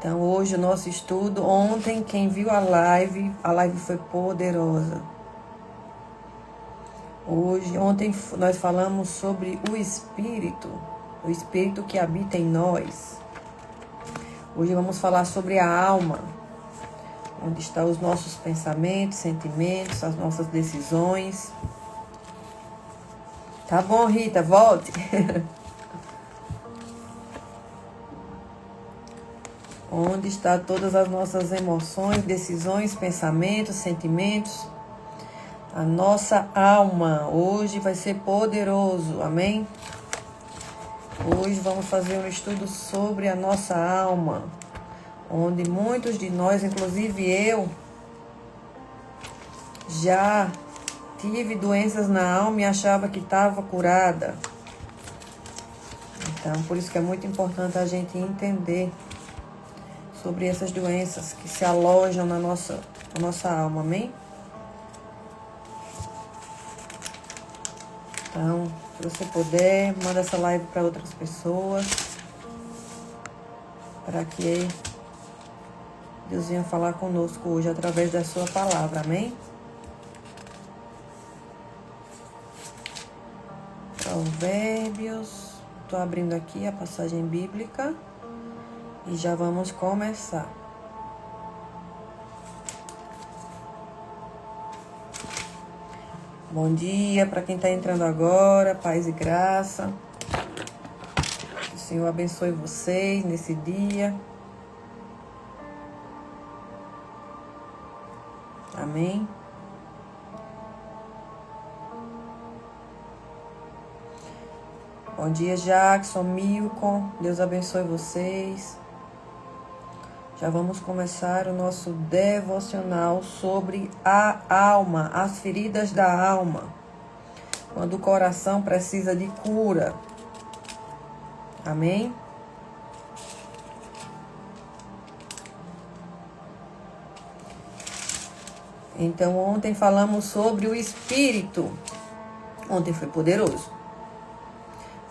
Então, hoje o nosso estudo, ontem quem viu a live foi poderosa. Ontem nós falamos sobre o Espírito que habita em nós. Hoje vamos falar sobre a alma, onde estão os nossos pensamentos, sentimentos, as nossas decisões. Tá bom, Rita, volte. Onde estão todas as nossas emoções, decisões, pensamentos, sentimentos. A nossa alma hoje vai ser poderoso, amém? Hoje vamos fazer um estudo sobre a nossa alma, onde muitos de nós, inclusive eu, já tive doenças na alma e achava que estava curada. Então, por isso que é muito importante a gente entender sobre essas doenças que se alojam na nossa alma, amém? Então, se você puder, manda essa live para outras pessoas, para que Deus venha falar conosco hoje através da sua palavra, amém? Provérbios, estou abrindo aqui a passagem bíblica e já vamos começar. Bom dia para quem está entrando agora, paz e graça. Que o Senhor abençoe vocês nesse dia. Amém. Bom dia, Jackson, Milton. Deus abençoe vocês. Já vamos começar o nosso devocional sobre a alma, as feridas da alma. Quando o coração precisa de cura. Amém? Então, ontem falamos sobre o Espírito. Ontem foi poderoso.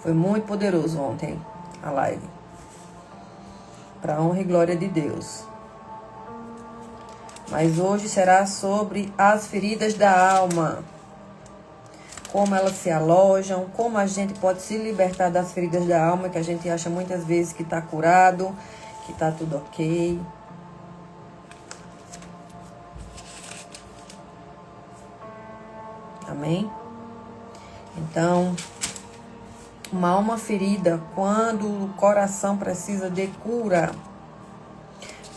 Foi muito poderoso ontem a live. Para a honra e glória de Deus. Mas hoje será sobre as feridas da alma. Como elas se alojam, como a gente pode se libertar das feridas da alma, que a gente acha muitas vezes que está curado, que está tudo ok. Amém? Então, uma alma ferida, quando o coração precisa de cura.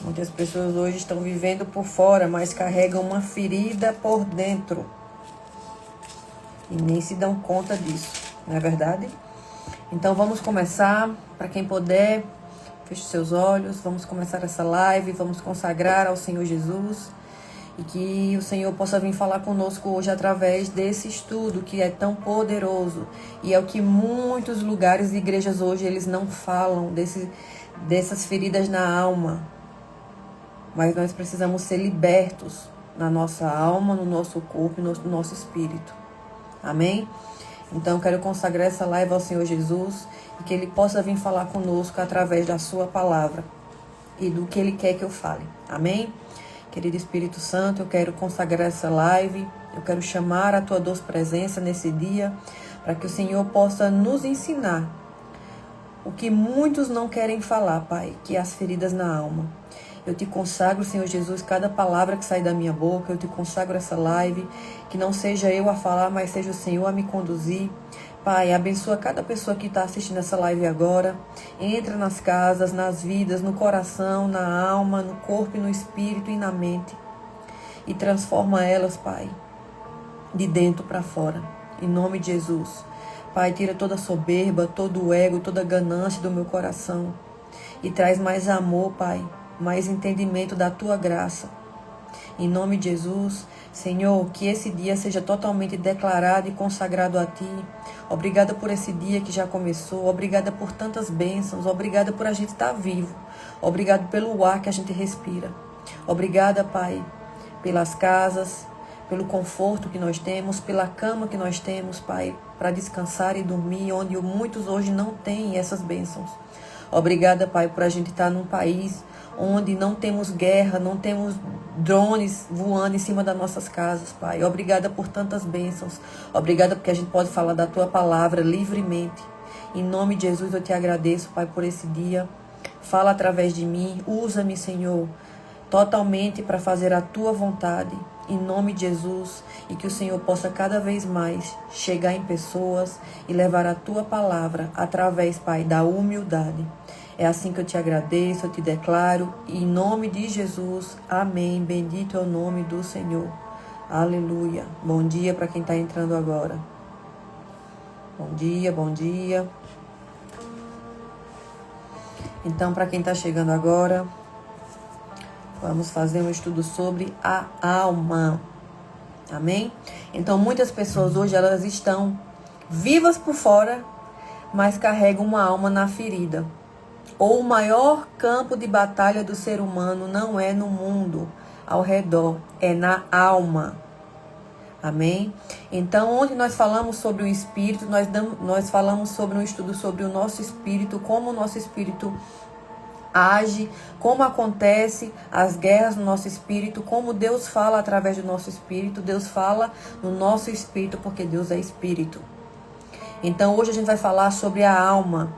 Muitas pessoas hoje estão vivendo por fora, mas carregam uma ferida por dentro. E nem se dão conta disso, não é verdade? Então vamos começar, para quem puder, feche seus olhos, vamos começar essa live, vamos consagrar ao Senhor Jesus. E que o Senhor possa vir falar conosco hoje através desse estudo que é tão poderoso. E é o que muitos lugares e igrejas hoje eles não falam dessas feridas na alma. Mas nós precisamos ser libertos na nossa alma, no nosso corpo e no nosso espírito. Amém? Então quero consagrar essa live ao Senhor Jesus e que Ele possa vir falar conosco através da sua palavra e do que Ele quer que eu fale. Amém? Querido Espírito Santo, eu quero consagrar essa live, eu quero chamar a Tua doce presença nesse dia, para que o Senhor possa nos ensinar o que muitos não querem falar, Pai, que é as feridas na alma. Eu te consagro, Senhor Jesus, cada palavra que sai da minha boca, eu te consagro essa live, que não seja eu a falar, mas seja o Senhor a me conduzir. Pai, abençoa cada pessoa que está assistindo essa live agora. Entra nas casas, nas vidas, no coração, na alma, no corpo e no espírito e na mente. E transforma elas, Pai, de dentro para fora. Em nome de Jesus. Pai, tira toda a soberba, todo o ego, toda a ganância do meu coração. E traz mais amor, Pai, mais entendimento da Tua graça. Em nome de Jesus, Senhor, que esse dia seja totalmente declarado e consagrado a Ti. Obrigada por esse dia que já começou. Obrigada por tantas bênçãos. Obrigada por a gente estar vivo. Obrigado pelo ar que a gente respira. Obrigada, Pai, pelas casas, pelo conforto que nós temos, pela cama que nós temos, Pai, para descansar e dormir, onde muitos hoje não têm essas bênçãos. Obrigada, Pai, por a gente estar num país onde não temos guerra, não temos drones voando em cima das nossas casas, Pai. Obrigada por tantas bênçãos. Obrigada porque a gente pode falar da Tua palavra livremente. Em nome de Jesus eu te agradeço, Pai, por esse dia. Fala através de mim. Usa-me, Senhor, totalmente para fazer a Tua vontade. Em nome de Jesus. E que o Senhor possa cada vez mais chegar em pessoas e levar a Tua palavra através, Pai, da humildade. É assim que eu te agradeço, eu te declaro, em nome de Jesus, amém. Bendito é o nome do Senhor. Aleluia. Bom dia para quem está entrando agora. Bom dia, bom dia. Então, para quem está chegando agora, vamos fazer um estudo sobre a alma. Amém? Então, muitas pessoas hoje, elas estão vivas por fora, mas carregam uma alma na ferida. Ou o maior campo de batalha do ser humano não é no mundo ao redor, é na alma. Amém? Então, onde nós falamos sobre o espírito, nós falamos sobre um estudo sobre o nosso espírito, como o nosso espírito age, como acontece as guerras no nosso espírito, como Deus fala através do nosso espírito. Deus fala no nosso espírito porque Deus é espírito. Então, hoje a gente vai falar sobre a alma.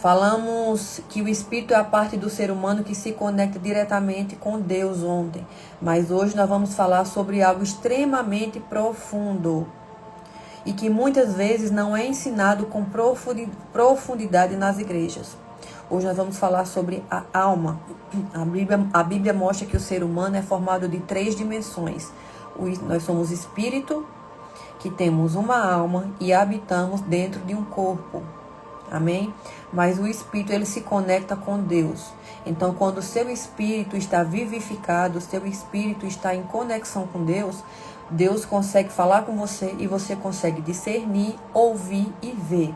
Falamos que o espírito é a parte do ser humano que se conecta diretamente com Deus ontem. Mas hoje nós vamos falar sobre algo extremamente profundo. E que muitas vezes não é ensinado com profundidade nas igrejas. Hoje nós vamos falar sobre a alma. A Bíblia mostra que o ser humano é formado de 3 dimensões. Nós somos espírito, que temos uma alma e habitamos dentro de um corpo. Amém? Mas o espírito, ele se conecta com Deus. Então, quando o seu espírito está vivificado, o seu espírito está em conexão com Deus, Deus consegue falar com você e você consegue discernir, ouvir e ver.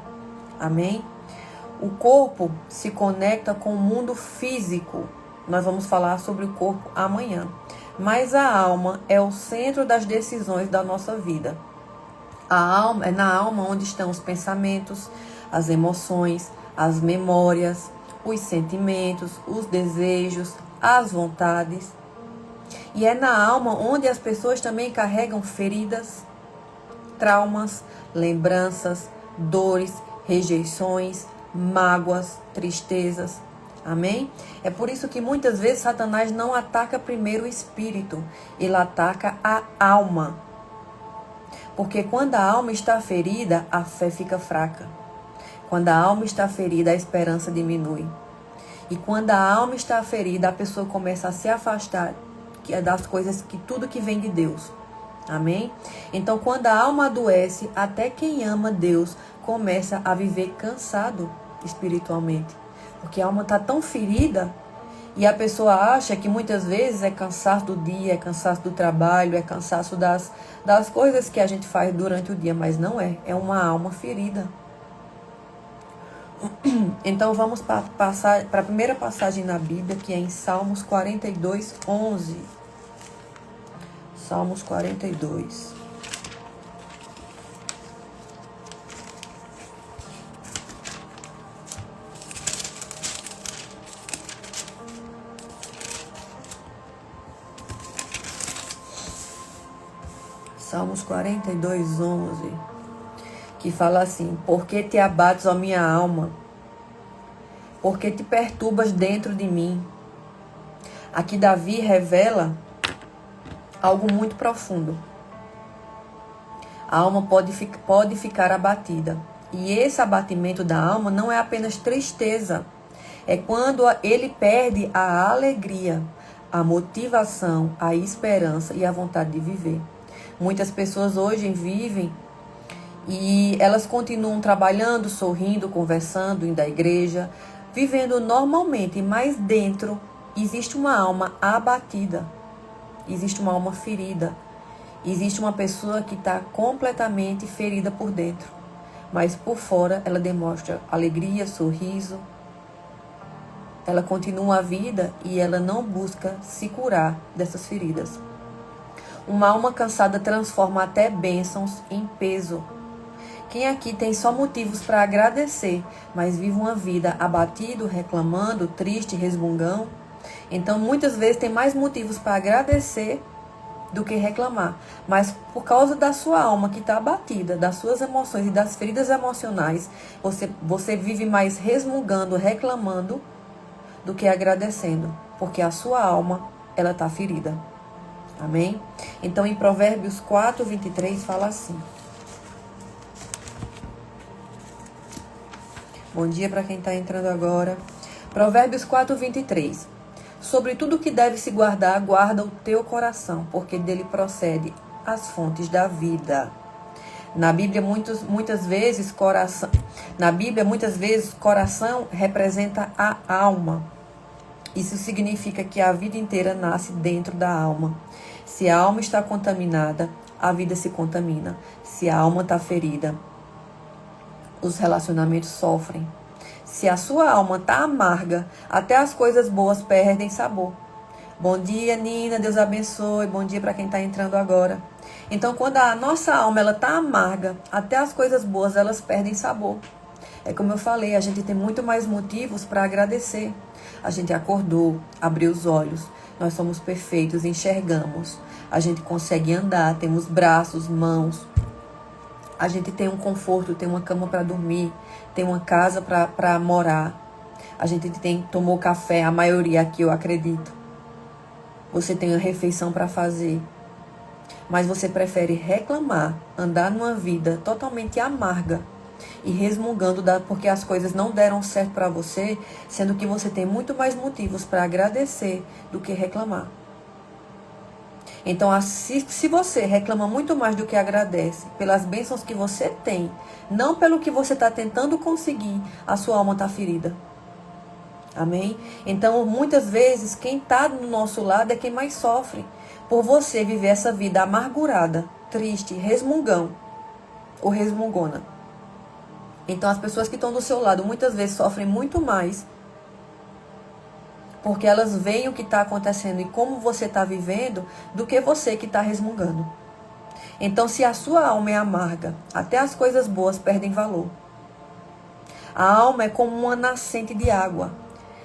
Amém? O corpo se conecta com o mundo físico. Nós vamos falar sobre o corpo amanhã. Mas a alma é o centro das decisões da nossa vida. A alma é na alma onde estão os pensamentos, as emoções, as memórias, os sentimentos, os desejos, as vontades. E é na alma onde as pessoas também carregam feridas, traumas, lembranças, dores, rejeições, mágoas, tristezas. Amém? É por isso que muitas vezes Satanás não ataca primeiro o espírito, ele ataca a alma. Porque quando a alma está ferida, a fé fica fraca. Quando a alma está ferida, a esperança diminui. E quando a alma está ferida, a pessoa começa a se afastar das coisas, tudo que vem de Deus. Amém? Então, quando a alma adoece, até quem ama Deus começa a viver cansado espiritualmente. Porque a alma está tão ferida e a pessoa acha que muitas vezes é cansaço do dia, é cansaço do trabalho, é cansaço das coisas que a gente faz durante o dia, mas não é. É uma alma ferida. Então vamos passar para a primeira passagem na Bíblia, que é em Salmos 42, 11. Salmos 42. Salmos 42, 11. Que fala assim: por que te abates, ó minha alma? Por que te perturbas dentro de mim? Aqui Davi revela algo muito profundo. A alma pode ficar abatida. E esse abatimento da alma não é apenas tristeza. É quando ele perde a alegria, a motivação, a esperança e a vontade de viver. Muitas pessoas hoje vivem e elas continuam trabalhando, sorrindo, conversando, indo à igreja, vivendo normalmente, mas dentro existe uma alma abatida, existe uma alma ferida, existe uma pessoa que está completamente ferida por dentro, mas por fora ela demonstra alegria, sorriso, ela continua a vida e ela não busca se curar dessas feridas. Uma alma cansada transforma até bênçãos em peso. Quem aqui tem só motivos para agradecer, mas vive uma vida abatido, reclamando, triste, resmungão? Então, muitas vezes tem mais motivos para agradecer do que reclamar. Mas por causa da sua alma que está abatida, das suas emoções e das feridas emocionais, você vive mais resmungando, reclamando, do que agradecendo. Porque a sua alma, ela está ferida. Amém? Então, em Provérbios 4, 23, fala assim. Bom dia para quem está entrando agora. Provérbios 4, 23. Sobre tudo que deve se guardar, guarda o teu coração, porque dele procede as fontes da vida. Na Bíblia, muitas vezes, coração representa a alma. Isso significa que a vida inteira nasce dentro da alma. Se a alma está contaminada, a vida se contamina. Se a alma está ferida, os relacionamentos sofrem. Se a sua alma está amarga, até as coisas boas perdem sabor. Bom dia, Nina. Deus abençoe. Bom dia para quem está entrando agora. Então, quando a nossa alma está amarga, até as coisas boas elas perdem sabor. É como eu falei, a gente tem muito mais motivos para agradecer. A gente acordou, abriu os olhos. Nós somos perfeitos, enxergamos. A gente consegue andar, temos braços, mãos. A gente tem um conforto, tem uma cama para dormir, tem uma casa para morar. A gente tomou café, a maioria aqui eu acredito. Você tem uma refeição para fazer. Mas você prefere reclamar, andar numa vida totalmente amarga e resmungando porque as coisas não deram certo para você, sendo que você tem muito mais motivos para agradecer do que reclamar. Então, se você reclama muito mais do que agradece pelas bênçãos que você tem, não pelo que você está tentando conseguir, a sua alma está ferida. Amém? Então, muitas vezes, quem está do nosso lado é quem mais sofre. Por você viver essa vida amargurada, triste, resmungão ou resmungona. Então, as pessoas que estão do seu lado, muitas vezes, sofrem muito mais porque elas veem o que está acontecendo e como você está vivendo, do que você que está resmungando. Então, se a sua alma é amarga, até as coisas boas perdem valor. A alma é como uma nascente de água.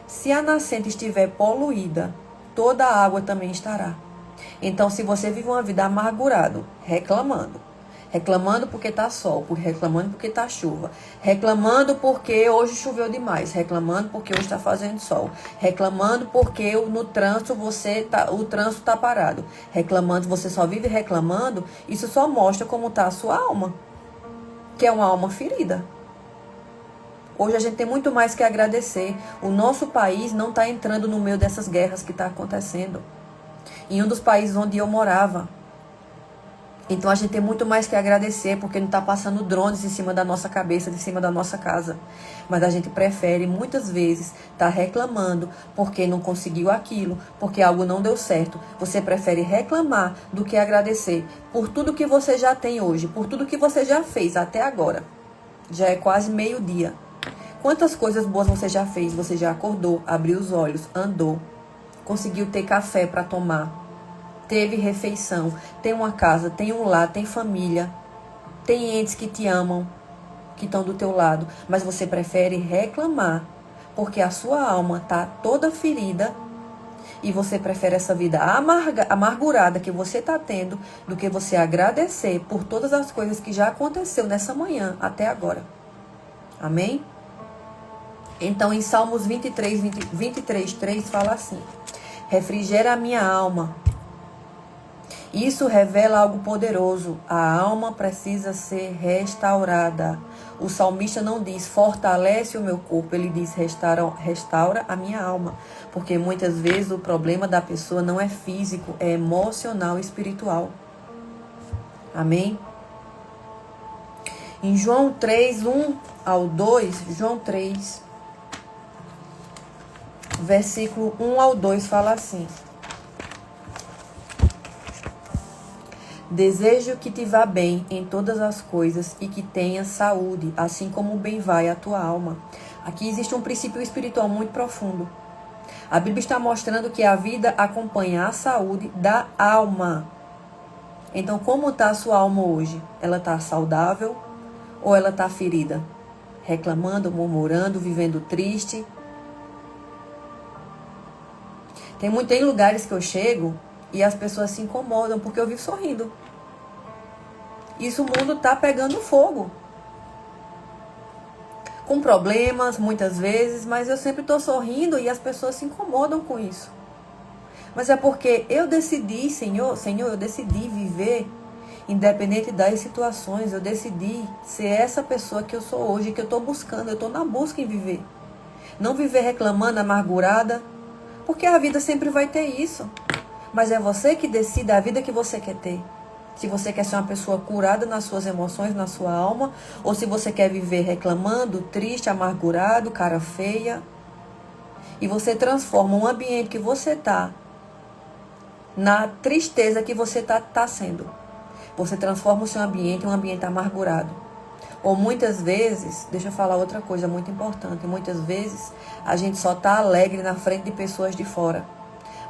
Se a nascente estiver poluída, toda a água também estará. Então, se você vive uma vida amargurado, reclamando porque está sol, reclamando porque está chuva, reclamando porque hoje choveu demais, reclamando porque hoje está fazendo sol, reclamando porque no trânsito o trânsito está parado, reclamando, você só vive reclamando, isso só mostra como está a sua alma, que é uma alma ferida. Hoje a gente tem muito mais que agradecer. O nosso país não está entrando no meio dessas guerras que está acontecendo. Em um dos países onde eu morava. Então a gente tem muito mais que agradecer, porque não está passando drones em cima da nossa cabeça, em cima da nossa casa. Mas a gente prefere muitas vezes estar reclamando porque não conseguiu aquilo, porque algo não deu certo. Você prefere reclamar do que agradecer por tudo que você já tem hoje, por tudo que você já fez até agora. Já é quase meio-dia. Quantas coisas boas você já fez? Você já acordou, abriu os olhos, andou, conseguiu ter café para tomar, teve refeição, tem uma casa, tem um lar, tem família, tem entes que te amam, que estão do teu lado, mas você prefere reclamar, porque a sua alma está toda ferida e você prefere essa vida amargurada que você está tendo do que você agradecer por todas as coisas que já aconteceu nessa manhã até agora. Amém? Então, em Salmos 23, 3 fala assim: refrigera a minha alma. Isso revela algo poderoso. A alma precisa ser restaurada. O salmista não diz fortalece o meu corpo, ele diz restaura a minha alma. Porque muitas vezes o problema da pessoa não é físico, é emocional e espiritual. Amém? Em João 3, 1 ao 2, João 3, versículo 1 ao 2 fala assim: desejo que te vá bem em todas as coisas e que tenhas saúde, assim como bem vai a tua alma. Aqui existe um princípio espiritual muito profundo. A Bíblia está mostrando que a vida acompanha a saúde da alma. Então, como está a sua alma hoje? Ela está saudável ou ela está ferida? Reclamando, murmurando, vivendo triste? Tem lugares que eu chego e as pessoas se incomodam porque eu vivo sorrindo. Isso, o mundo tá pegando fogo. Com problemas, muitas vezes, mas eu sempre tô sorrindo e as pessoas se incomodam com isso. Mas é porque eu decidi, Senhor, eu decidi viver independente das situações. Eu decidi ser essa pessoa que eu sou hoje, que eu tô buscando, eu tô na busca em viver. Não viver reclamando, amargurada, porque a vida sempre vai ter isso. Mas é você que decide a vida que você quer ter. Se você quer ser uma pessoa curada nas suas emoções, na sua alma, ou se você quer viver reclamando, triste, amargurado, cara feia. E você transforma um ambiente que você tá na tristeza que você tá sendo. Você transforma o seu ambiente em um ambiente amargurado. Ou muitas vezes, deixa eu falar outra coisa muito importante, muitas vezes a gente só tá alegre na frente de pessoas de fora.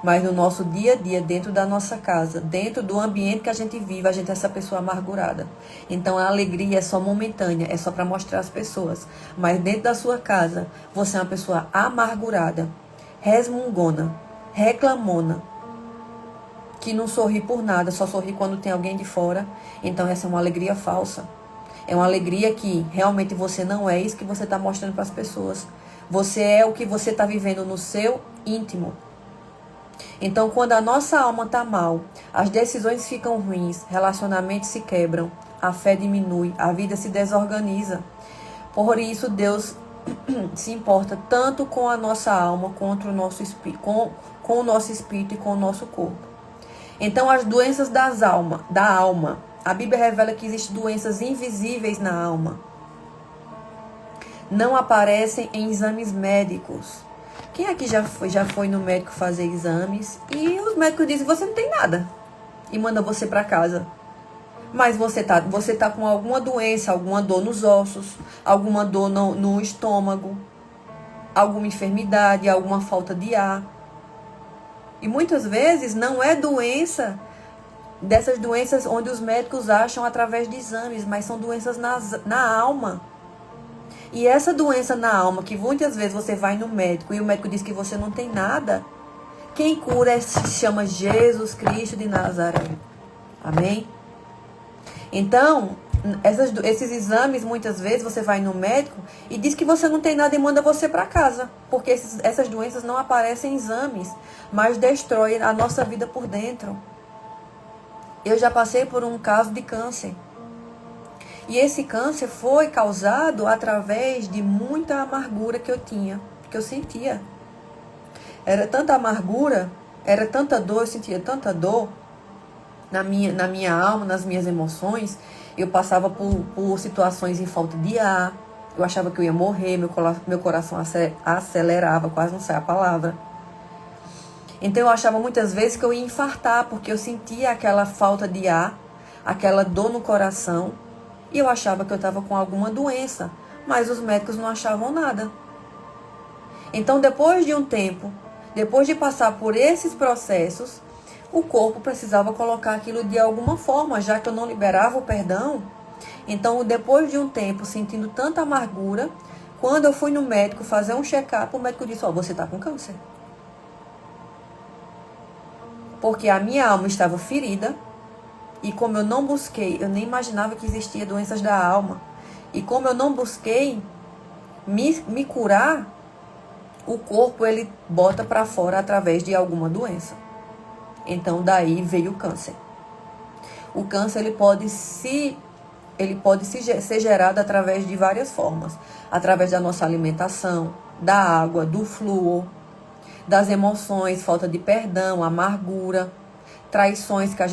Mas no nosso dia a dia, dentro da nossa casa, dentro do ambiente que a gente vive, a gente é essa pessoa amargurada. Então a alegria é só momentânea, é só para mostrar às pessoas. Mas dentro da sua casa, você é uma pessoa amargurada, resmungona, reclamona, que não sorri por nada, só sorri quando tem alguém de fora. Então essa é uma alegria falsa. É uma alegria que realmente você não é isso que você está mostrando para as pessoas. Você é o que você está vivendo no seu íntimo. Então, quando a nossa alma está mal, as decisões ficam ruins, relacionamentos se quebram, a fé diminui, a vida se desorganiza. Por isso, Deus se importa tanto com a nossa alma quanto o nosso com o nosso espírito e com o nosso corpo. Então, as doenças da alma. A Bíblia revela que existem doenças invisíveis na alma. Não aparecem em exames médicos. Quem aqui já foi no médico fazer exames e os médicos dizem que você não tem nada e manda você para casa. Mas você tá com alguma doença, alguma dor nos ossos, alguma dor no estômago, alguma enfermidade, alguma falta de ar. E muitas vezes não é doença dessas doenças onde os médicos acham através de exames, mas são doenças na alma. E essa doença na alma, que muitas vezes você vai no médico e o médico diz que você não tem nada, quem cura se chama Jesus Cristo de Nazaré. Amém? Então, esses exames, muitas vezes você vai no médico e diz que você não tem nada e manda você para casa. Porque essas doenças não aparecem em exames, mas destroem a nossa vida por dentro. Eu já passei por um caso de câncer. E esse câncer foi causado através de muita amargura que eu tinha, que eu sentia. Era tanta amargura, era tanta dor, eu sentia tanta dor na minha alma, nas minhas emoções. Eu passava por situações em falta de ar, eu achava que eu ia morrer, meu coração acelerava, quase não sai a palavra. Então eu achava muitas vezes que eu ia infartar, porque eu sentia aquela falta de ar, aquela dor no coração. E eu achava que eu estava com alguma doença, mas os médicos não achavam nada. Então, depois de um tempo, depois de passar por esses processos, o corpo precisava colocar aquilo de alguma forma, já que eu não liberava o perdão. Então, depois de um tempo, sentindo tanta amargura, quando eu fui no médico fazer um check-up, o médico disse, você está com câncer. Porque a minha alma estava ferida. E como eu não busquei, eu nem imaginava que existia doenças da alma. E como eu não busquei me curar, o corpo ele bota para fora através de alguma doença. Então daí veio o câncer. O câncer ele pode ser gerado através de várias formas. Através da nossa alimentação, da água, do flúor, das emoções, falta de perdão, amargura, traições que a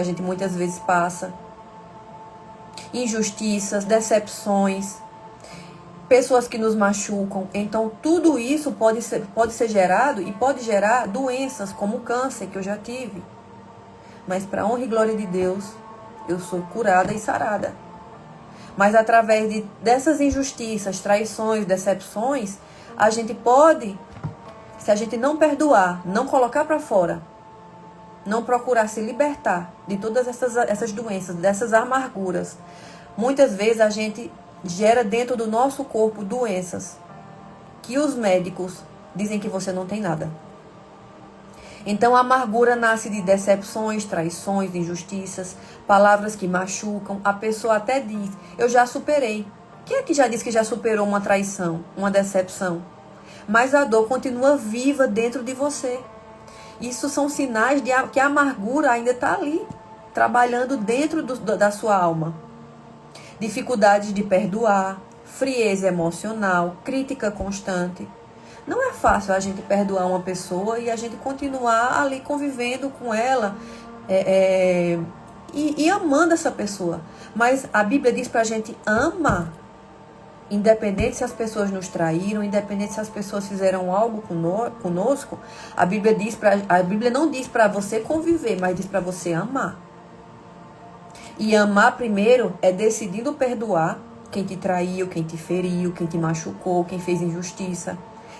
gente muitas vezes passa, injustiças, decepções, pessoas que nos machucam. Então, tudo isso pode ser gerado e pode gerar doenças como o câncer que eu já tive. Mas, para honra e glória de Deus, eu sou curada e sarada. Mas, através dessas injustiças, traições, decepções, a gente pode, se a gente não perdoar, não colocar para fora, não procurar se libertar de todas essas doenças, dessas amarguras, muitas vezes a gente gera dentro do nosso corpo doenças que os médicos dizem que você não tem nada. Então a amargura nasce de decepções, traições, injustiças, palavras que machucam. A pessoa até diz, eu já superei. Quem é que já disse que já superou uma traição, uma decepção? Mas a dor continua viva dentro de você. Isso são sinais de que a amargura ainda está ali, trabalhando dentro da sua alma. Dificuldades de perdoar, frieza emocional, crítica constante. Não é fácil a gente perdoar uma pessoa e a gente continuar ali convivendo com ela e amando essa pessoa. Mas a Bíblia diz pra gente ama. Independente se as pessoas nos traíram, independente se as pessoas fizeram algo conosco, a Bíblia não diz para você conviver, mas diz para você amar. E amar primeiro é decidindo perdoar quem te traiu, quem te feriu, quem te machucou, quem fez injustiça,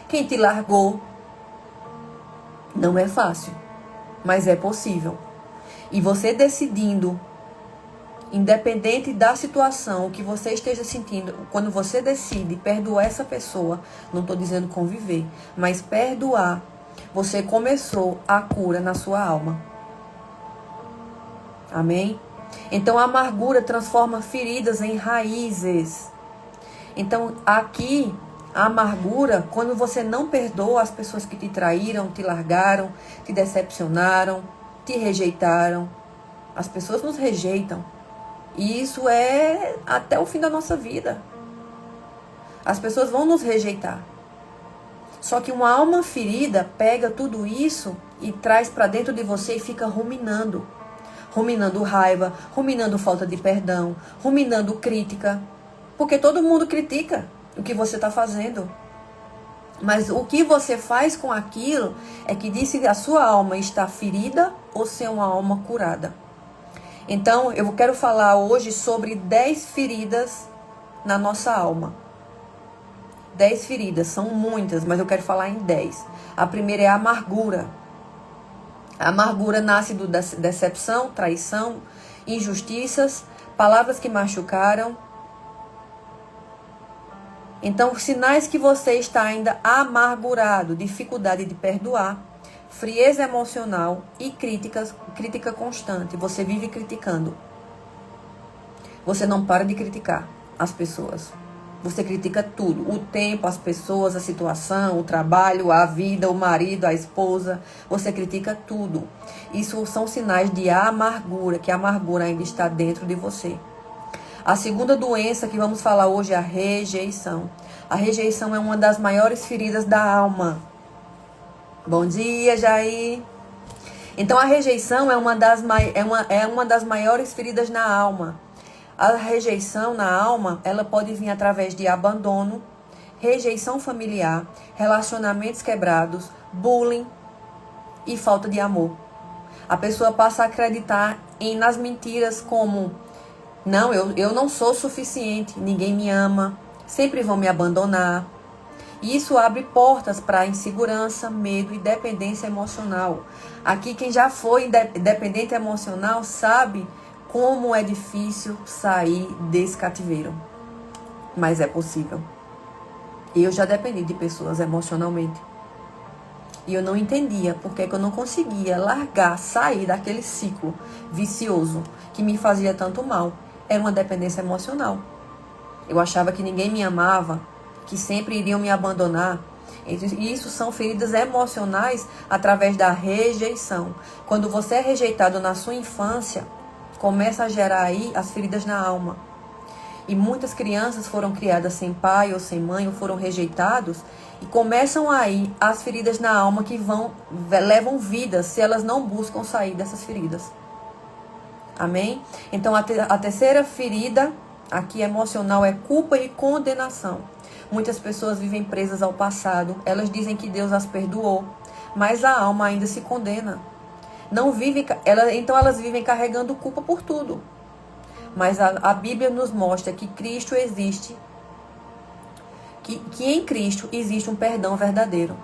quem te largou. Não é fácil, mas é possível. E você decidindo, independente da situação que você esteja sentindo, quando você decide perdoar essa pessoa, não estou dizendo conviver, mas perdoar, você começou a cura na sua alma. Amém? Então a amargura transforma feridas em raízes. Então aqui, a amargura, quando você não perdoa as pessoas que te traíram, te largaram, te decepcionaram, te rejeitaram. As pessoas nos rejeitam. E isso é até o fim da nossa vida. As pessoas vão nos rejeitar. Só que uma alma ferida pega tudo isso e traz para dentro de você e fica ruminando. Ruminando raiva, ruminando falta de perdão, ruminando crítica. Porque todo mundo critica o que você está fazendo. Mas o que você faz com aquilo é que diz se a sua alma está ferida ou se é uma alma curada. Então, eu quero falar hoje sobre 10 feridas na nossa alma. 10 feridas, são muitas, mas eu quero falar em 10. A primeira é a amargura. A amargura nasce da decepção, traição, injustiças, palavras que machucaram. Então, sinais que você está ainda amargurado, dificuldade de perdoar, frieza emocional e crítica constante. Você vive criticando. Você não para de criticar as pessoas. Você critica tudo. O tempo, as pessoas, a situação, o trabalho, a vida, o marido, a esposa. Você critica tudo. Isso são sinais de amargura, que a amargura ainda está dentro de você. A segunda doença que vamos falar hoje é a rejeição. A rejeição é uma das maiores feridas da alma. Bom dia, Jair. Então, a rejeição é uma das maiores feridas na alma. A rejeição na alma, ela pode vir através de abandono, rejeição familiar, relacionamentos quebrados, bullying e falta de amor. A pessoa passa a acreditar nas mentiras como: não, eu não sou suficiente, ninguém me ama, sempre vão me abandonar. E isso abre portas para insegurança, medo e dependência emocional. Aqui, quem já foi dependente emocional sabe como é difícil sair desse cativeiro. Mas é possível. Eu já dependi de pessoas emocionalmente. E eu não entendia porque que eu não conseguia largar, sair daquele ciclo vicioso que me fazia tanto mal. Era uma dependência emocional. Eu achava que ninguém me amava, que sempre iriam me abandonar. E isso são feridas emocionais através da rejeição. Quando você é rejeitado na sua infância, começa a gerar aí as feridas na alma. E muitas crianças foram criadas sem pai ou sem mãe, ou foram rejeitados, e começam aí as feridas na alma que levam vida se elas não buscam sair dessas feridas. Amém? Então a terceira ferida aqui emocional é culpa e condenação. Muitas pessoas vivem presas ao passado. Elas dizem que Deus as perdoou, mas a alma ainda se condena. Então elas vivem carregando culpa por tudo. Mas a Bíblia nos mostra que Cristo existe, que em Cristo existe um perdão verdadeiro.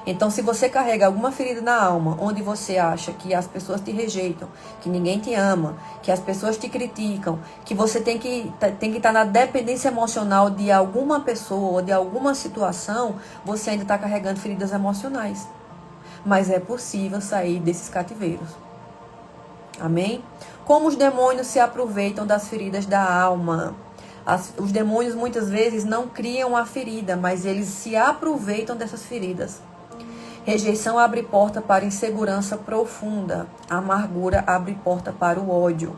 Então, se você carrega alguma ferida na alma, onde você acha que as pessoas te rejeitam, que ninguém te ama, que as pessoas te criticam, que você tem que estar na dependência emocional de alguma pessoa ou de alguma situação, você ainda está carregando feridas emocionais. mas é possível sair desses cativeiros. Amém? Como os demônios se aproveitam das feridas da alma. Os demônios muitas vezes não criam a ferida, mas eles se aproveitam dessas feridas. Rejeição abre porta para insegurança profunda. Amargura abre porta para o ódio.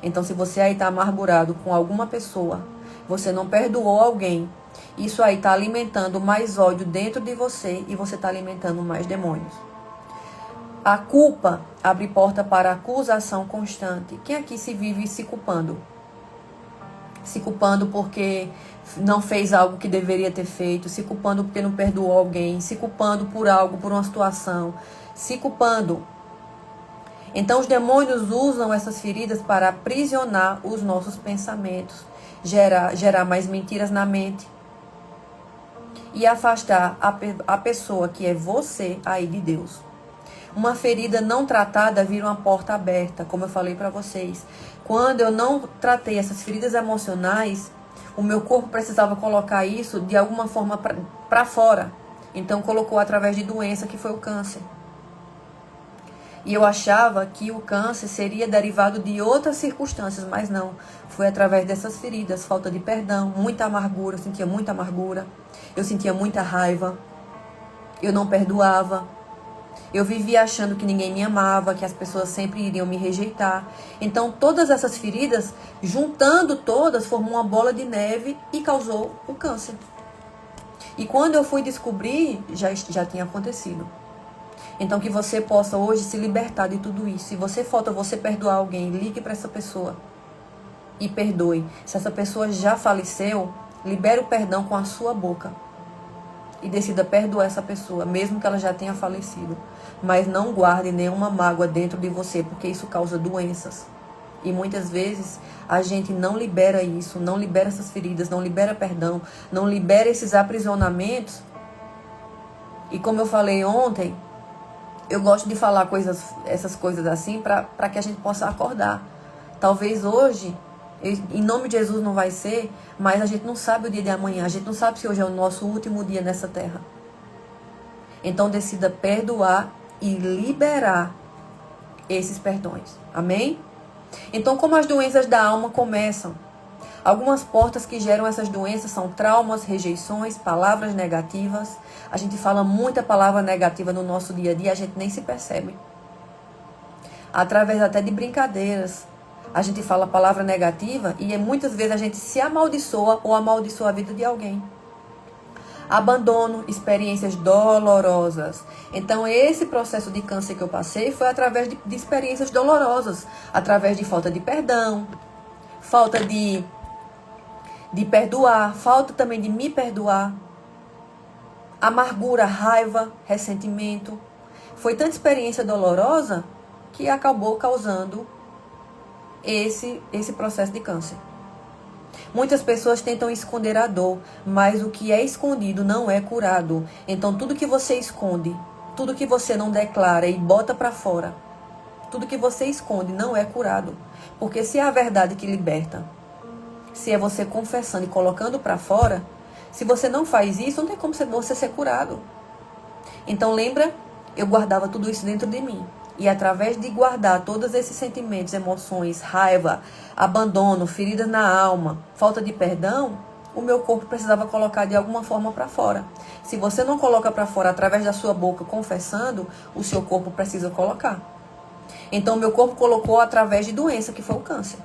Então, se você aí está amargurado com alguma pessoa, você não perdoou alguém, isso aí está alimentando mais ódio dentro de você e você está alimentando mais demônios. A culpa abre porta para acusação constante. Quem aqui se vive se culpando? Se culpando porque não fez algo que deveria ter feito, se culpando porque não perdoou alguém, se culpando por algo, por uma situação, se culpando. Então os demônios usam essas feridas para aprisionar os nossos pensamentos, gerar mais mentiras na mente e afastar a pessoa que é você aí de Deus. Uma ferida não tratada vira uma porta aberta, como eu falei para vocês. Quando eu não tratei essas feridas emocionais, o meu corpo precisava colocar isso de alguma forma para fora. Então colocou através de doença, que foi o câncer. E eu achava que o câncer seria derivado de outras circunstâncias, mas não. Foi através dessas feridas, falta de perdão, muita amargura, eu sentia muita amargura, eu sentia muita raiva, eu não perdoava. Eu vivia achando que ninguém me amava, que as pessoas sempre iriam me rejeitar. Então, todas essas feridas, juntando todas, formou uma bola de neve e causou o câncer. E quando eu fui descobrir, já tinha acontecido. Então, que você possa hoje se libertar de tudo isso. Se você falta você perdoar alguém, ligue para essa pessoa e perdoe. Se essa pessoa já faleceu, libere o perdão com a sua boca. E decida perdoar essa pessoa, mesmo que ela já tenha falecido. Mas não guarde nenhuma mágoa dentro de você, porque isso causa doenças. E muitas vezes a gente não libera isso, não libera essas feridas, não libera perdão, não libera esses aprisionamentos. E como eu falei ontem, eu gosto de falar essas coisas assim para que a gente possa acordar. Talvez hoje, em nome de Jesus não vai ser, mas a gente não sabe o dia de amanhã. A gente não sabe se hoje é o nosso último dia nessa terra. Então decida perdoar e liberar esses perdões. Amém? Então, como as doenças da alma começam? Algumas portas que geram essas doenças são traumas, rejeições, palavras negativas. A gente fala muita palavra negativa no nosso dia a dia, a gente nem se percebe. Através até de brincadeiras. A gente fala palavra negativa e muitas vezes a gente se amaldiçoa ou amaldiçoa a vida de alguém. Abandono, experiências dolorosas. Então, esse processo de câncer que eu passei foi através de experiências dolorosas. Através de falta de perdão, falta de perdoar, falta também de me perdoar. Amargura, raiva, ressentimento. Foi tanta experiência dolorosa que acabou causando esse processo de câncer. Muitas pessoas tentam esconder a dor, mas o que é escondido não é curado. Então, tudo que você esconde, tudo que você não declara e bota para fora, tudo que você esconde não é curado. Porque se é a verdade que liberta, se é você confessando e colocando para fora, se você não faz isso, não tem como você ser curado. Então, lembra? Eu guardava tudo isso dentro de mim. E através de guardar todos esses sentimentos, emoções, raiva, abandono, feridas na alma, falta de perdão, o meu corpo precisava colocar de alguma forma para fora. Se você não coloca para fora através da sua boca confessando, o seu corpo precisa colocar. Então, o meu corpo colocou através de doença, que foi o câncer.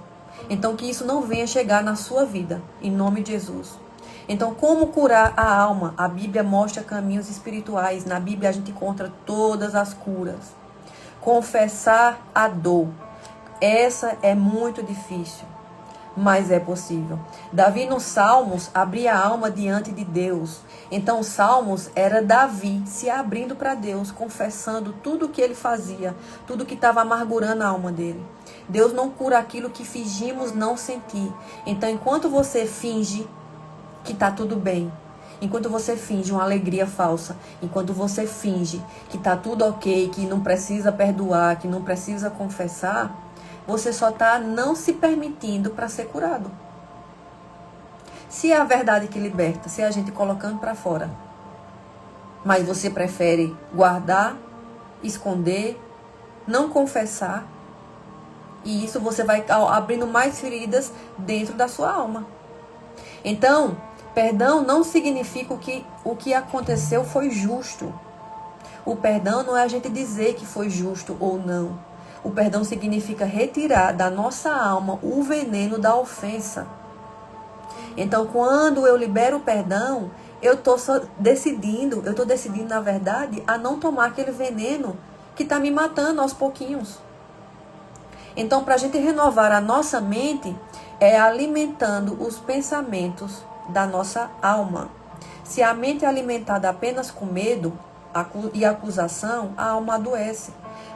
Então, que isso não venha chegar na sua vida, em nome de Jesus. Então, como curar a alma? A Bíblia mostra caminhos espirituais. Na Bíblia a gente encontra todas as curas. Confessar a dor. Essa é muito difícil, mas é possível. Davi nos Salmos abria a alma diante de Deus. Então, os Salmos era Davi se abrindo para Deus, confessando tudo o que ele fazia, tudo que estava amargurando a alma dele. Deus não cura aquilo que fingimos não sentir. Então, enquanto você finge que está tudo bem, enquanto você finge uma alegria falsa, enquanto você finge que está tudo ok, que não precisa perdoar, que não precisa confessar, você só está não se permitindo para ser curado. Se é a verdade que liberta, se é a gente colocando para fora, mas você prefere guardar esconder, não confessar. E isso você vai abrindo mais feridas dentro da sua alma. Então, perdão não significa que o que aconteceu foi justo. O perdão não é a gente dizer que foi justo ou não. O perdão significa retirar da nossa alma o veneno da ofensa. Então, quando eu libero o perdão, eu estou decidindo, na verdade, a não tomar aquele veneno que está me matando aos pouquinhos. Então, para a gente renovar a nossa mente, é alimentando os pensamentos da nossa alma. Se a mente é alimentada apenas com medo e acusação, a alma adoece.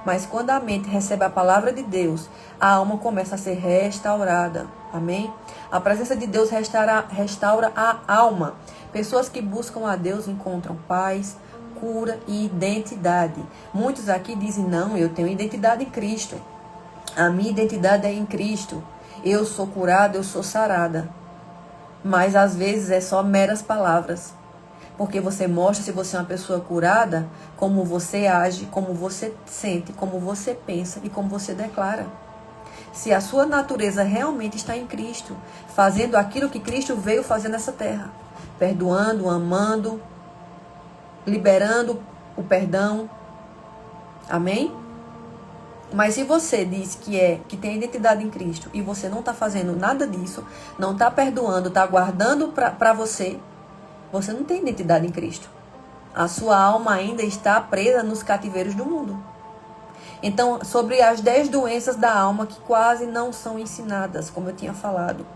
Mas quando a mente recebe a palavra de Deus, a alma começa a ser restaurada. Amém? A presença de Deus restaura a alma. Pessoas que buscam a Deus encontram paz, cura e identidade. Muitos aqui dizem, não, eu tenho identidade em Cristo. A minha identidade é em Cristo. Eu sou curada, eu sou sarada. Mas às vezes é só meras palavras. Porque você mostra se você é uma pessoa curada, como você age, como você sente, como você pensa e como você declara. Se a sua natureza realmente está em Cristo, fazendo aquilo que Cristo veio fazer nessa terra. Perdoando, amando, liberando o perdão. Amém? Mas se você diz que tem identidade em Cristo e você não está fazendo nada disso, não está perdoando, está guardando para você, você não tem identidade em Cristo. A sua alma ainda está presa nos cativeiros do mundo. Então, sobre as 10 doenças da alma que quase não são ensinadas, como eu tinha falado.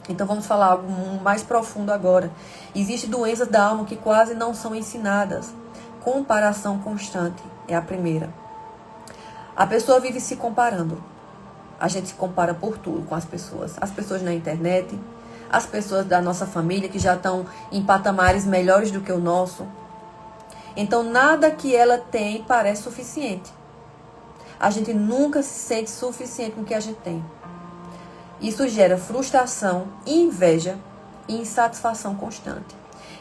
Então, vamos falar algo mais profundo agora. Existem doenças da alma que quase não são ensinadas. Comparação constante é a primeira. A pessoa vive se comparando. A gente se compara por tudo com as pessoas. As pessoas na internet, as pessoas da nossa família que já estão em patamares melhores do que o nosso. Então, nada que ela tem parece suficiente. A gente nunca se sente suficiente com o que a gente tem. Isso gera frustração, inveja e insatisfação constante.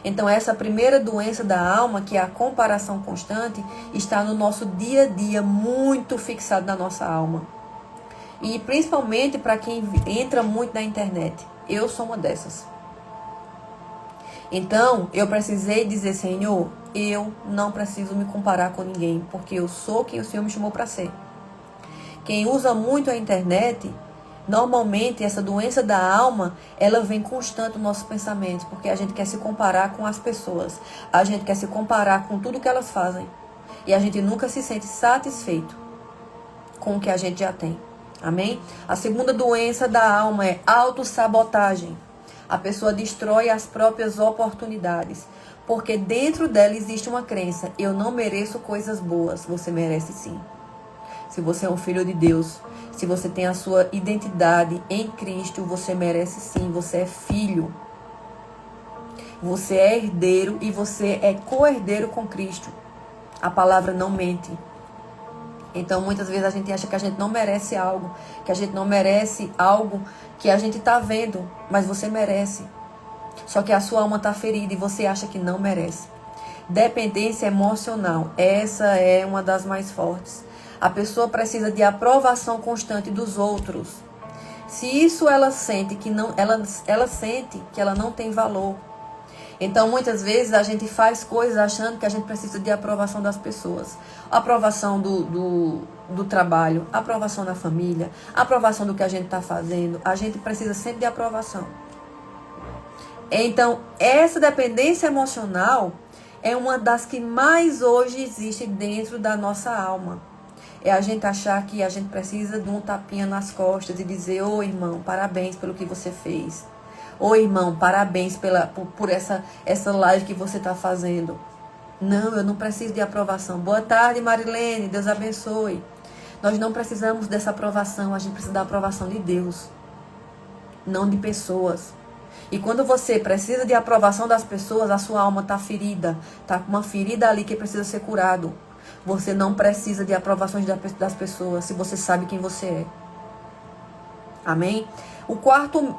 Então, essa primeira doença da alma, que é a comparação constante, está no nosso dia a dia, muito fixado na nossa alma. E principalmente para quem entra muito na internet. Eu sou uma dessas. Então, eu precisei dizer, Senhor, eu não preciso me comparar com ninguém, porque eu sou quem o Senhor me chamou para ser. Quem usa muito a internet, normalmente essa doença da alma, ela vem constante nos nossos pensamentos, porque a gente quer se comparar com as pessoas, a gente quer se comparar com tudo que elas fazem, e a gente nunca se sente satisfeito com o que a gente já tem. Amém? A segunda doença da alma é autossabotagem. A pessoa destrói as próprias oportunidades, porque dentro dela existe uma crença: eu não mereço coisas boas. Você merece sim. Se você é um filho de Deus, se você tem a sua identidade em Cristo, você merece sim. Você é filho. Você é herdeiro e você é co-herdeiro com Cristo. A palavra não mente. Então, muitas vezes a gente acha que a gente não merece algo, que a gente não merece algo que a gente está vendo, mas você merece. Só que a sua alma está ferida e você acha que não merece. Dependência emocional, essa é uma das mais fortes. A pessoa precisa de aprovação constante dos outros. Se isso ela sente que não, ela sente que ela não tem valor. Então, muitas vezes, a gente faz coisas achando que a gente precisa de aprovação das pessoas. Aprovação do trabalho, aprovação da família, aprovação do que a gente está fazendo. A gente precisa sempre de aprovação. Então, essa dependência emocional é uma das que mais hoje existe dentro da nossa alma. É a gente achar que a gente precisa de um tapinha nas costas e dizer: ô irmão, parabéns pelo que você fez. Ô irmão, parabéns por essa live que você está fazendo. Não, eu não preciso de aprovação. Boa tarde, Marilene, Deus abençoe. Nós não precisamos dessa aprovação, a gente precisa da aprovação de Deus, não de pessoas. E quando você precisa de aprovação das pessoas, a sua alma está ferida, está com uma ferida ali que precisa ser curado. Você não precisa de aprovações das pessoas, se você sabe quem você é. Amém?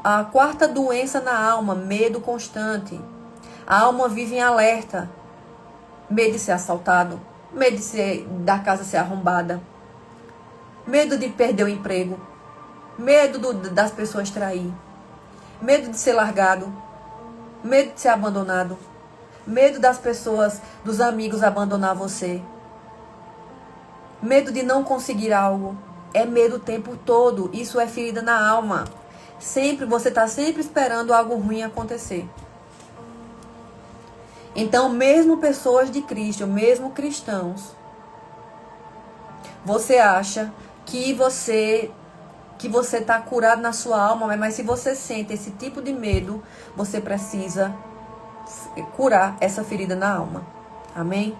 A quarta doença na alma, medo constante. A alma vive em alerta. Medo de ser assaltado, Medo da casa ser arrombada. Medo de perder o emprego. Medo das pessoas trair. Medo de ser largado. Medo de ser abandonado. Medo das pessoas, dos amigos abandonar você. Medo de não conseguir algo. É medo o tempo todo. Isso é ferida na alma. Você está sempre esperando algo ruim acontecer. Então, mesmo pessoas de Cristo, mesmo cristãos, você acha que você está curado na sua alma, mas se você sente esse tipo de medo, você precisa curar essa ferida na alma. Amém?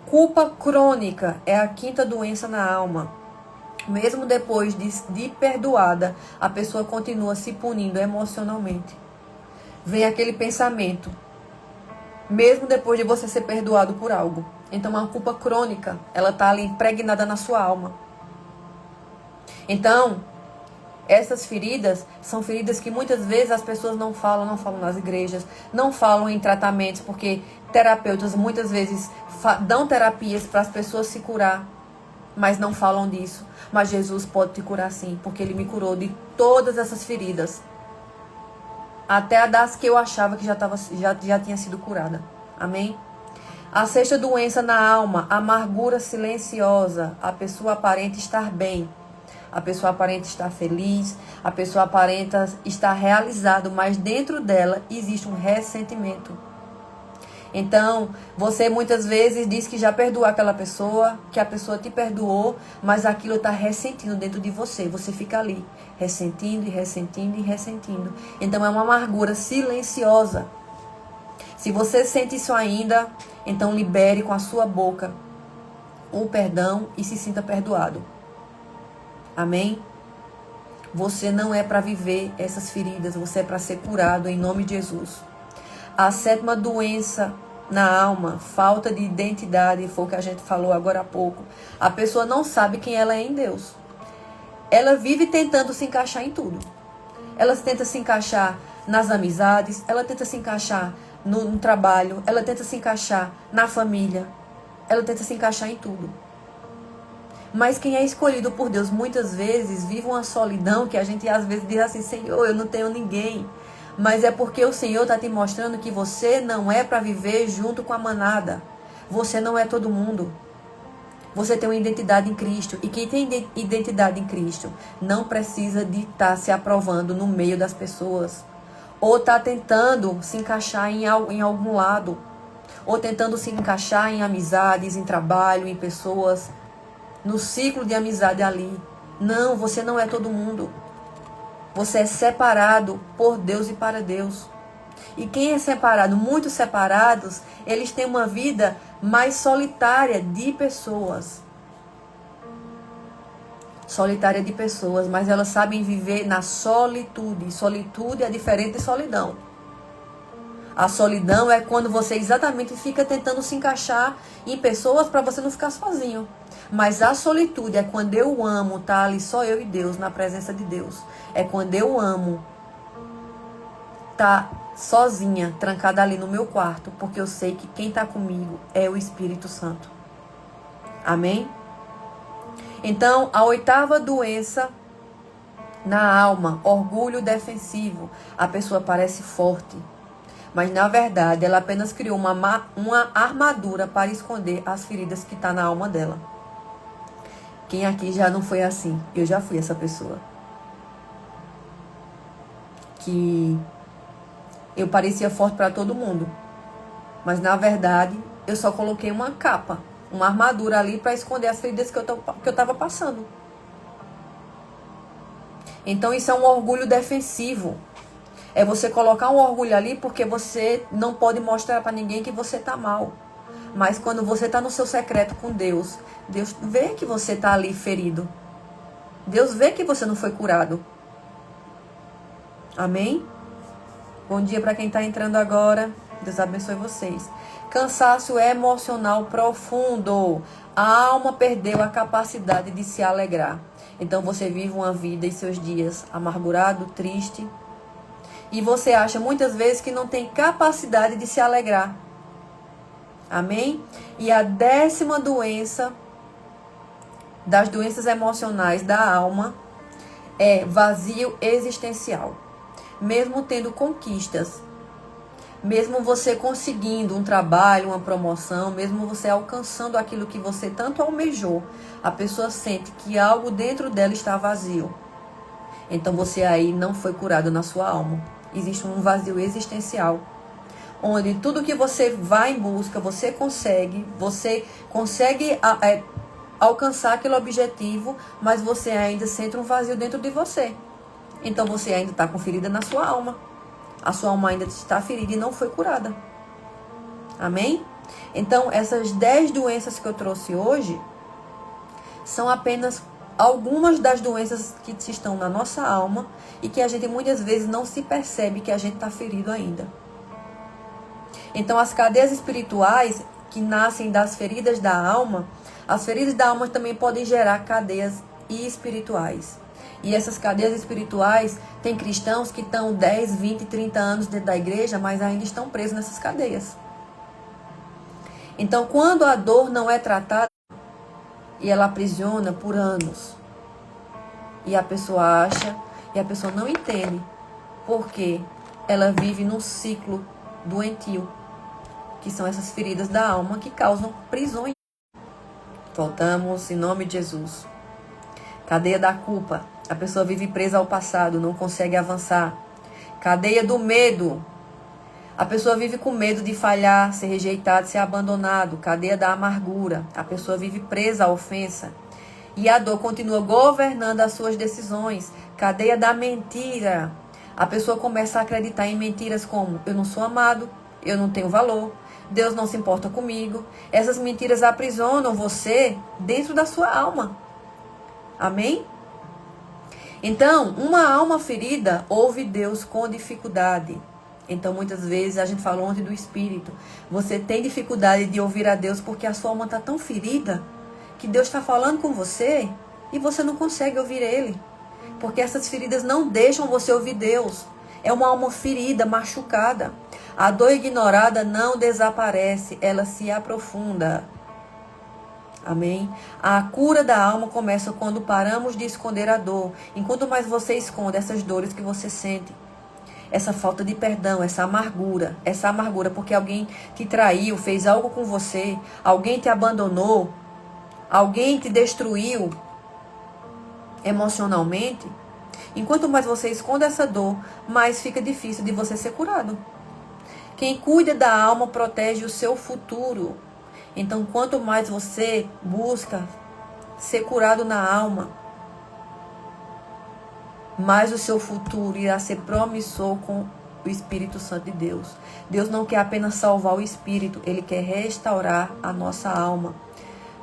Culpa crônica é a quinta doença na alma. Mesmo depois de perdoada, a pessoa continua se punindo emocionalmente. Vem aquele pensamento, mesmo depois de você ser perdoado por algo. Então, uma culpa crônica, ela está ali impregnada na sua alma. Então, essas feridas são feridas que muitas vezes as pessoas não falam nas igrejas, não falam em tratamentos, porque terapeutas muitas vezes dão terapias para as pessoas se curar, mas não falam disso. Mas Jesus pode te curar sim, porque Ele me curou de todas essas feridas. Até a das que eu achava que já tinha sido curada. Amém? A sexta doença na alma, amargura silenciosa. A pessoa aparenta estar bem. A pessoa aparenta estar feliz. A pessoa aparenta estar realizada, mas dentro dela existe um ressentimento. Então, você muitas vezes diz que já perdoou aquela pessoa, que a pessoa te perdoou, mas aquilo está ressentindo dentro de você. Você fica ali, ressentindo e ressentindo e ressentindo. Então, é uma amargura silenciosa. Se você sente isso ainda, então libere com a sua boca o perdão e se sinta perdoado. Amém? Você não é para viver essas feridas, você é para ser curado em nome de Jesus. A sétima doença na alma, falta de identidade, foi o que a gente falou agora há pouco. A pessoa não sabe quem ela é em Deus. Ela vive tentando se encaixar em tudo. Ela tenta se encaixar nas amizades, ela tenta se encaixar no trabalho, ela tenta se encaixar na família, ela tenta se encaixar em tudo. Mas quem é escolhido por Deus muitas vezes vive uma solidão que a gente às vezes diz assim, Senhor, eu não tenho ninguém. Mas é porque o Senhor está te mostrando que você não é para viver junto com a manada. Você não é todo mundo. Você tem uma identidade em Cristo. E quem tem identidade em Cristo não precisa de estar se aprovando no meio das pessoas. Ou está tentando se encaixar em algum lado. Ou tentando se encaixar em amizades, em trabalho, em pessoas. No ciclo de amizade ali. Não, você não é todo mundo. Você é separado por Deus e para Deus. E quem é separado, muitos separados, eles têm uma vida mais solitária de pessoas. Solitária de pessoas, mas elas sabem viver na solitude. Solitude é diferente de solidão. A solidão é quando você exatamente fica tentando se encaixar em pessoas para você não ficar sozinho. Mas a solitude é quando eu amo, tá ali só eu e Deus, na presença de Deus. É quando eu amo, tá sozinha, trancada ali no meu quarto, porque eu sei que quem tá comigo é o Espírito Santo. Amém? Então, a oitava doença na alma, orgulho defensivo. A pessoa parece forte, mas na verdade ela apenas criou uma armadura para esconder as feridas que tá na alma dela. Quem aqui já não foi assim? Eu já fui essa pessoa. Que eu parecia forte para todo mundo. Mas na verdade, eu só coloquei uma capa, uma armadura ali para esconder as feridas que eu estava passando. Então isso é um orgulho defensivo. É você colocar um orgulho ali porque você não pode mostrar para ninguém que você está mal. Mas quando você está no seu secreto com Deus, Deus vê que você está ali ferido. Deus vê que você não foi curado. Amém? Bom dia para quem está entrando agora. Deus abençoe vocês. Cansaço emocional profundo. A alma perdeu a capacidade de se alegrar. Então você vive uma vida em seus dias amargurado, triste. E você acha muitas vezes que não tem capacidade de se alegrar. Amém? E a 10ª doença das doenças emocionais da alma é vazio existencial. Mesmo tendo conquistas, mesmo você conseguindo um trabalho, uma promoção, mesmo você alcançando aquilo que você tanto almejou, a pessoa sente que algo dentro dela está vazio. Então você aí não foi curado na sua alma. Existe um vazio existencial, onde tudo que você vai em busca, você consegue alcançar aquele objetivo, mas você ainda sente um vazio dentro de você. Então você ainda está com ferida na sua alma. A sua alma ainda está ferida e não foi curada. Amém? Então essas 10 doenças que eu trouxe hoje são apenas algumas das doenças que estão na nossa alma e que a gente muitas vezes não se percebe que a gente está ferido ainda. Então as cadeias espirituais que nascem das feridas da alma, as feridas da alma também podem gerar cadeias espirituais. E essas cadeias espirituais, tem cristãos que estão 10, 20, 30 anos dentro da igreja, mas ainda estão presos nessas cadeias. Então, quando a dor não é tratada, e ela aprisiona por anos, e a pessoa acha, e a pessoa não entende, porque ela vive num ciclo doentio, que são essas feridas da alma que causam prisões. Voltamos em nome de Jesus. Cadeia da culpa. A pessoa vive presa ao passado, não consegue avançar. Cadeia do medo. A pessoa vive com medo de falhar, ser rejeitado, ser abandonado. Cadeia da amargura. A pessoa vive presa à ofensa. E a dor continua governando as suas decisões. Cadeia da mentira. A pessoa começa a acreditar em mentiras como: eu não sou amado, eu não tenho valor, Deus não se importa comigo. Essas mentiras aprisionam você dentro da sua alma. Amém? Então, uma alma ferida ouve Deus com dificuldade. Então, muitas vezes, a gente falou ontem do espírito. Você tem dificuldade de ouvir a Deus porque a sua alma está tão ferida que Deus está falando com você e você não consegue ouvir Ele. Porque essas feridas não deixam você ouvir Deus. É uma alma ferida, machucada. A dor ignorada não desaparece, ela se aprofunda. Amém? A cura da alma começa quando paramos de esconder a dor. Enquanto mais você esconde essas dores que você sente, essa falta de perdão, essa amargura porque alguém te traiu, fez algo com você, alguém te abandonou, alguém te destruiu emocionalmente. Enquanto mais você esconde essa dor, mais fica difícil de você ser curado. Quem cuida da alma protege o seu futuro. Então, quanto mais você busca ser curado na alma, mais o seu futuro irá ser promissor com o Espírito Santo de Deus. Deus não quer apenas salvar o espírito, Ele quer restaurar a nossa alma.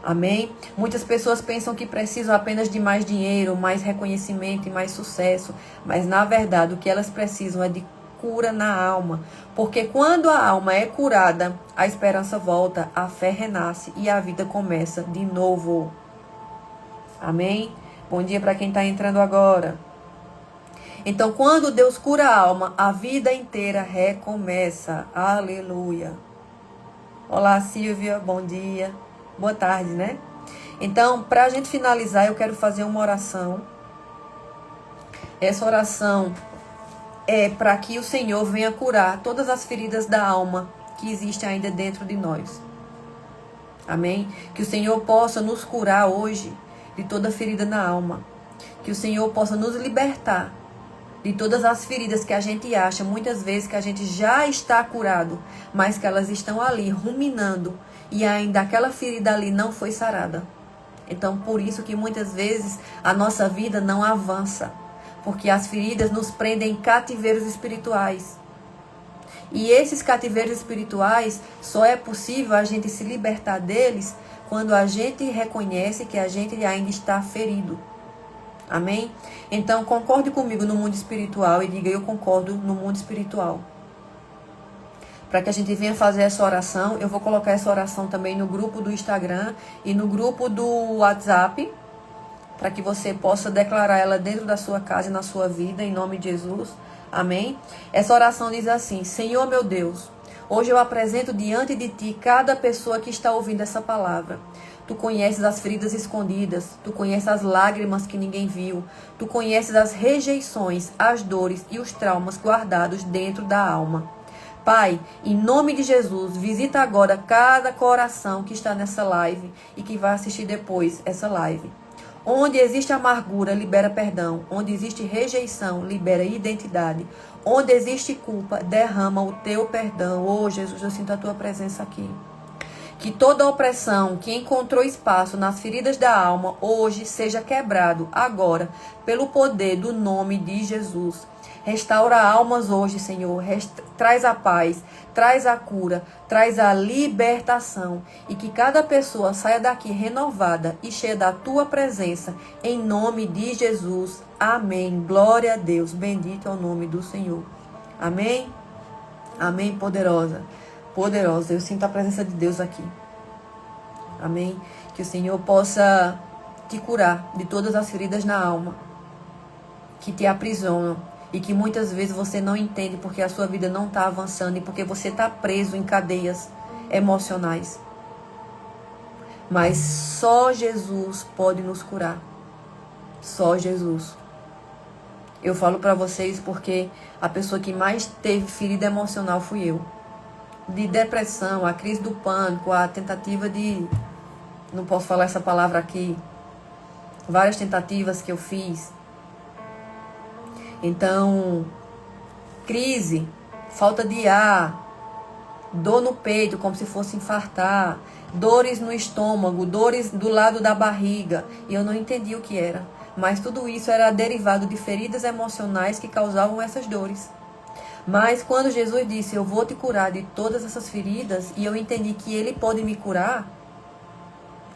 Amém? Muitas pessoas pensam que precisam apenas de mais dinheiro, mais reconhecimento e mais sucesso. Mas, na verdade, o que elas precisam é de cura na alma. Porque quando a alma é curada, a esperança volta, a fé renasce e a vida começa de novo. Amém? Bom dia para quem está entrando agora. Então, quando Deus cura a alma, a vida inteira recomeça. Aleluia. Olá, Silvia. Bom dia. Boa tarde, né? Então, para a gente finalizar, eu quero fazer uma oração. Essa oração é para que o Senhor venha curar todas as feridas da alma que existem ainda dentro de nós. Amém? Que o Senhor possa nos curar hoje de toda ferida na alma. Que o Senhor possa nos libertar de todas as feridas que a gente acha, muitas vezes, que a gente já está curado, mas que elas estão ali ruminando e ainda aquela ferida ali não foi sarada. Então, por isso que muitas vezes a nossa vida não avança, porque as feridas nos prendem em cativeiros espirituais. E esses cativeiros espirituais, só é possível a gente se libertar deles quando a gente reconhece que a gente ainda está ferido. Amém? Então, concorde comigo no mundo espiritual e diga: eu concordo no mundo espiritual. Para que a gente venha fazer essa oração, eu vou colocar essa oração também no grupo do Instagram e no grupo do WhatsApp, para que você possa declarar ela dentro da sua casa e na sua vida, em nome de Jesus. Amém? Essa oração diz assim: Senhor meu Deus, Hoje eu apresento diante de ti cada pessoa que está ouvindo essa palavra. Tu conheces as feridas escondidas, tu conheces as lágrimas que ninguém viu, tu conheces as rejeições, as dores e os traumas guardados dentro da alma. Pai, em nome de Jesus, visita agora cada coração que está nessa live e que vai assistir depois essa live. Onde existe amargura, libera perdão. Onde existe rejeição, libera identidade. Onde existe culpa, derrama o teu perdão. Oh, Jesus, eu sinto a tua presença aqui. Que toda opressão que encontrou espaço nas feridas da alma, hoje seja quebrado, agora, pelo poder do nome de Jesus. Restaura almas hoje, Senhor. Traz a paz, traz a cura, traz a libertação. E que cada pessoa saia daqui renovada e cheia da tua presença. Em nome de Jesus. Amém. Glória a Deus. Bendito é o nome do Senhor. Amém. Amém, poderosa. Poderosa. Eu sinto a presença de Deus aqui. Amém. Que o Senhor possa te curar de todas as feridas na alma que te aprisionam. E que muitas vezes você não entende porque a sua vida não está avançando e porque você está preso em cadeias emocionais. Mas só Jesus pode nos curar. Só Jesus. Eu falo para vocês porque a pessoa que mais teve ferida emocional fui eu. De depressão, a crise do pânico, a tentativa de... Não posso falar essa palavra aqui. Várias tentativas que eu fiz. Então, crise, falta de ar, dor no peito como se fosse infartar, dores no estômago, dores do lado da barriga. E eu não entendi o que era. Mas tudo isso era derivado de feridas emocionais que causavam essas dores. Mas quando Jesus disse, eu vou te curar de todas essas feridas, e eu entendi que Ele pode me curar,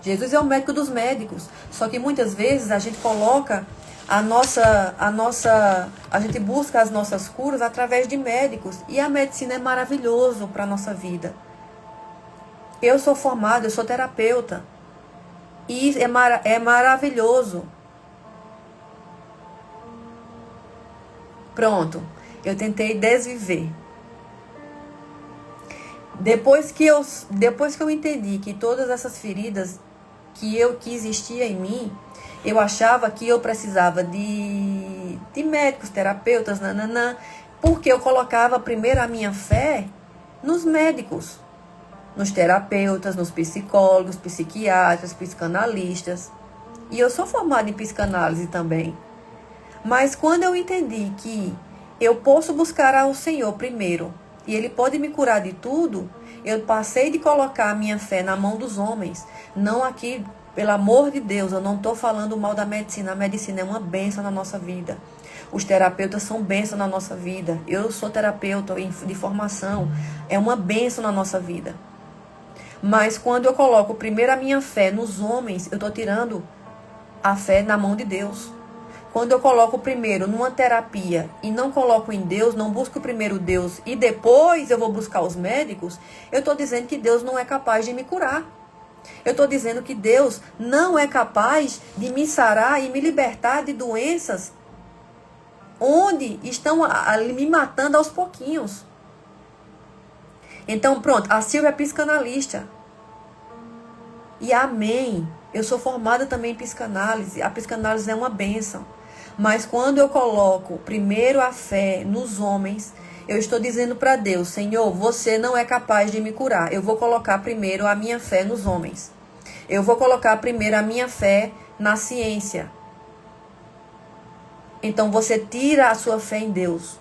Jesus é o médico dos médicos. Só que muitas vezes a gente coloca... A gente busca as nossas curas através de médicos. E a medicina é maravilhoso para a nossa vida. Eu sou formada, eu sou terapeuta. E é maravilhoso. Pronto. Eu tentei desviver. Depois que eu entendi que todas essas feridas que existia em mim, eu achava que eu precisava de médicos, terapeutas, porque eu colocava primeiro a minha fé nos médicos, nos terapeutas, nos psicólogos, psiquiatras, psicanalistas. E eu sou formada em psicanálise também. Mas quando eu entendi que eu posso buscar ao Senhor primeiro, e Ele pode me curar de tudo, eu passei de colocar a minha fé na mão dos homens, não aqui. Pelo amor de Deus, eu não estou falando mal da medicina. A medicina é uma bênção na nossa vida. Os terapeutas são bênção na nossa vida. Eu sou terapeuta de formação. É uma bênção na nossa vida. Mas quando eu coloco primeiro a minha fé nos homens, eu estou tirando a fé na mão de Deus. Quando eu coloco primeiro numa terapia e não coloco em Deus, não busco primeiro Deus e depois eu vou buscar os médicos, eu estou dizendo que Deus não é capaz de me curar. Eu estou dizendo que Deus não é capaz de me sarar e me libertar de doenças onde estão me matando aos pouquinhos. Então, pronto, a Silvia é psicanalista. E amém. Eu sou formada também em psicanálise. A psicanálise é uma bênção. Mas quando eu coloco primeiro a fé nos homens, eu estou dizendo para Deus, Senhor, você não é capaz de me curar. Eu vou colocar primeiro a minha fé nos homens. Eu vou colocar primeiro a minha fé na ciência. Então você tira a sua fé em Deus.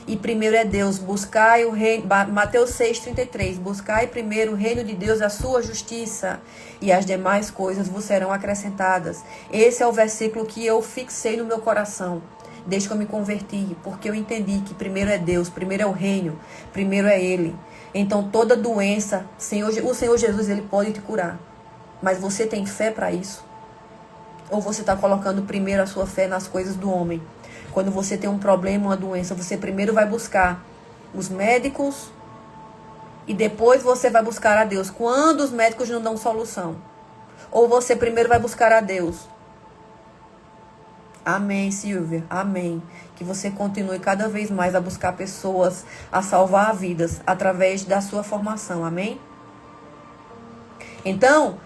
E primeiro é Deus, buscai o reino, Mateus 6,33, buscai primeiro o reino de Deus e a sua justiça, e as demais coisas vos serão acrescentadas. Esse é o versículo que eu fixei no meu coração, desde que eu me converti, porque eu entendi que primeiro é Deus, primeiro é o reino, primeiro é Ele. Então toda doença, o Senhor Jesus, Ele pode te curar. Mas você tem fé para isso? Ou você está colocando primeiro a sua fé nas coisas do homem? Quando você tem um problema, uma doença, você primeiro vai buscar os médicos e depois você vai buscar a Deus. Quando os médicos não dão solução. Ou você primeiro vai buscar a Deus. Amém, Silvia. Amém. Que você continue cada vez mais a buscar pessoas, a salvar vidas através da sua formação. Amém? Então,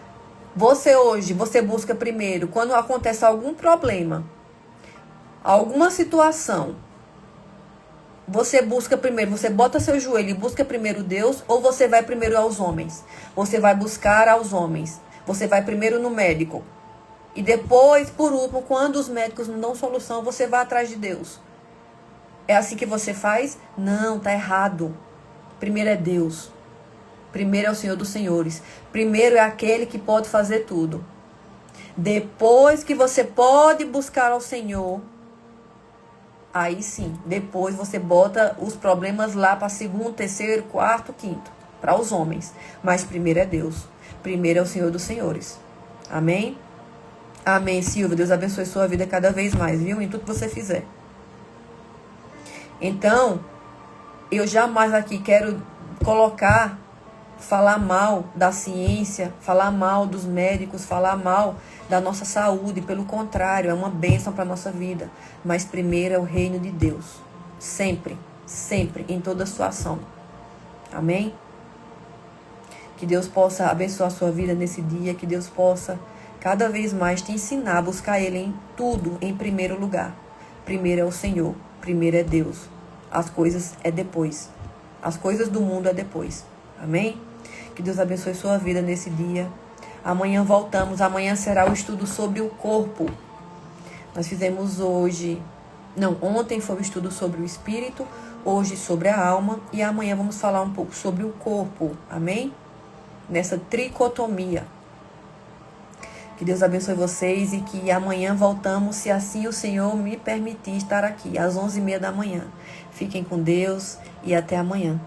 você busca primeiro, quando acontece algum problema, alguma situação, você busca primeiro, você bota seu joelho e busca primeiro Deus, ou você vai primeiro aos homens? Você vai buscar aos homens. Você vai primeiro no médico. E depois, por último, quando os médicos não dão solução, você vai atrás de Deus. É assim que você faz? Não, tá errado. Primeiro é Deus. Primeiro é o Senhor dos Senhores. Primeiro é aquele que pode fazer tudo. Depois que você pode buscar ao Senhor, aí sim, depois você bota os problemas lá para segundo, terceiro, quarto, quinto, para os homens. Mas primeiro é Deus. Primeiro é o Senhor dos Senhores. Amém? Amém, Silvia. Deus abençoe sua vida cada vez mais, viu? Em tudo que você fizer. Então, eu jamais aqui quero falar mal da ciência, falar mal dos médicos, falar mal da nossa saúde. Pelo contrário, é uma bênção para a nossa vida. Mas primeiro é o reino de Deus. Sempre, sempre, em toda situação. Amém? Que Deus possa abençoar a sua vida nesse dia. Que Deus possa cada vez mais te ensinar a buscar Ele em tudo, em primeiro lugar. Primeiro é o Senhor, primeiro é Deus. As coisas é depois. As coisas do mundo é depois. Amém? Que Deus abençoe sua vida nesse dia. Amanhã voltamos. Amanhã será o estudo sobre o corpo. Nós fizemos ontem foi o estudo sobre o espírito, hoje sobre a alma e amanhã vamos falar um pouco sobre o corpo. Amém? Nessa tricotomia. Que Deus abençoe vocês e que amanhã voltamos, se assim o Senhor me permitir estar aqui, às 11h30 da manhã. Fiquem com Deus e até amanhã.